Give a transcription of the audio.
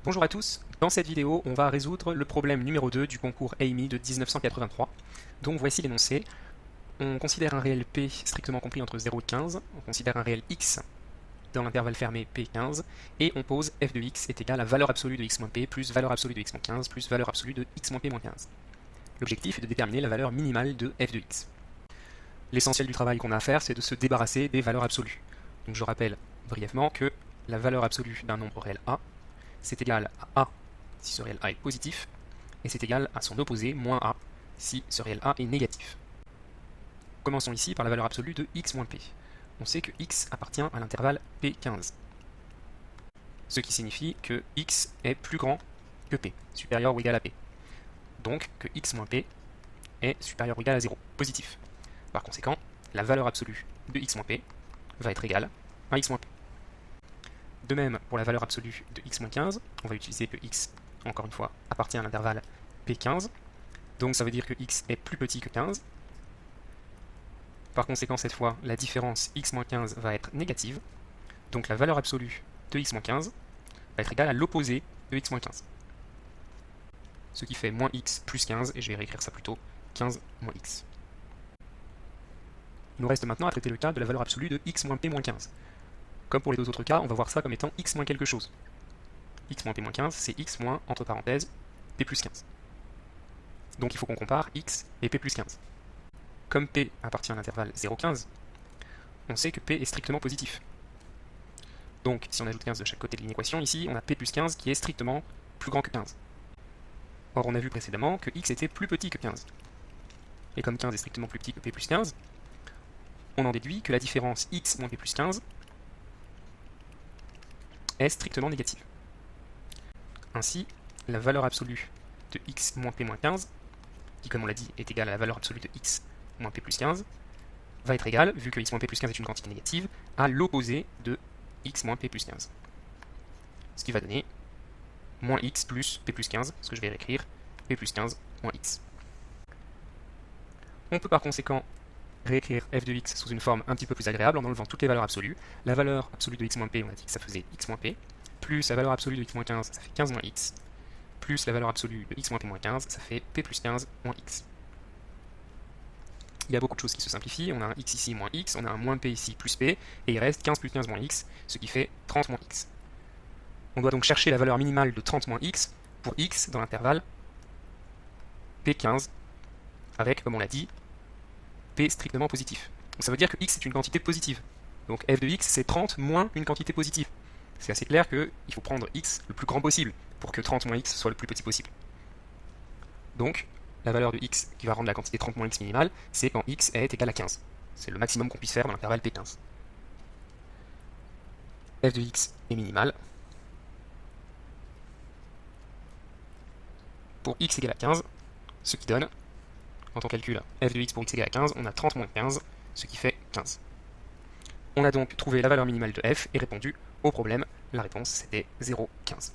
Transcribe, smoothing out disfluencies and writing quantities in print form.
Bonjour à tous, dans cette vidéo on va résoudre le problème numéro 2 du concours AMY de 1983. Donc voici l'énoncé. On considère un réel P strictement compris entre 0 et 15, on considère un réel X dans l'intervalle fermé P15, et on pose f de x est égal à valeur absolue de x moins P plus valeur absolue de x moins 15 plus valeur absolue de x moins P moins 15. L'objectif est de déterminer la valeur minimale de f de x. L'essentiel du travail qu'on a à faire, c'est de se débarrasser des valeurs absolues. Donc je rappelle brièvement que la valeur absolue d'un nombre réel A, c'est égal à A si ce réel A est positif, et c'est égal à son opposé, moins A, si ce réel A est négatif. Commençons ici par la valeur absolue de x moins P. On sait que x appartient à l'intervalle P15, ce qui signifie que x est plus grand que P, supérieur ou égal à P. Donc que x moins P est supérieur ou égal à 0, positif. Par conséquent, la valeur absolue de x moins P va être égale à x moins P. De même, pour la valeur absolue de x moins 15, on va utiliser que x, encore une fois, appartient à l'intervalle P15. Donc ça veut dire que x est plus petit que 15. Par conséquent, cette fois, la différence x moins 15 va être négative. Donc la valeur absolue de x moins 15 va être égale à l'opposé de x moins 15. Ce qui fait moins x plus 15, et je vais réécrire ça plutôt, 15 moins x. Il nous reste maintenant à traiter le cas de la valeur absolue de x moins p moins 15. Comme pour les deux autres cas, on va voir ça comme étant x moins quelque chose. X moins p moins 15, c'est x moins, entre parenthèses, p plus 15. Donc il faut qu'on compare x et p plus 15. Comme p appartient à l'intervalle 0,15, on sait que p est strictement positif. Donc si on ajoute 15 de chaque côté de l'inéquation, ici on a p plus 15 qui est strictement plus grand que 15. Or on a vu précédemment que x était plus petit que 15. Et comme 15 est strictement plus petit que p plus 15, on en déduit que la différence x moins p plus 15 est strictement négative. Ainsi, la valeur absolue de x moins p moins 15, qui comme on l'a dit est égale à la valeur absolue de x moins p plus 15, va être égale, vu que x moins p plus 15 est une quantité négative, à l'opposé de x moins p plus 15. Ce qui va donner moins x plus p plus 15, ce que je vais réécrire, p plus 15 moins x. On peut par conséquent réécrire f de x sous une forme un petit peu plus agréable en enlevant toutes les valeurs absolues. La valeur absolue de x moins p, on a dit que ça faisait x moins p, plus la valeur absolue de x moins 15, ça fait 15 moins x, plus la valeur absolue de x moins p moins 15, ça fait p plus 15 moins x. Il y a beaucoup de choses qui se simplifient, on a un x ici moins x, on a un moins p ici plus p, et il reste 15 plus 15 moins x, ce qui fait 30 moins x. On doit donc chercher la valeur minimale de 30 moins x pour x dans l'intervalle p15, avec, comme on l'a dit, p strictement positif. Donc ça veut dire que x est une quantité positive. Donc f de x c'est 30 moins une quantité positive. C'est assez clair qu'il faut prendre x le plus grand possible pour que 30 moins x soit le plus petit possible. Donc la valeur de x qui va rendre la quantité 30 moins x minimale, c'est quand x est égal à 15. C'est le maximum qu'on puisse faire dans l'intervalle P15. f de x est minimale pour x égale à 15, ce qui donne, quand on calcule f de x pour x égale à 15, on a 30 moins 15, ce qui fait 15. On a donc trouvé la valeur minimale de f et répondu au problème. La réponse c'était 0,15.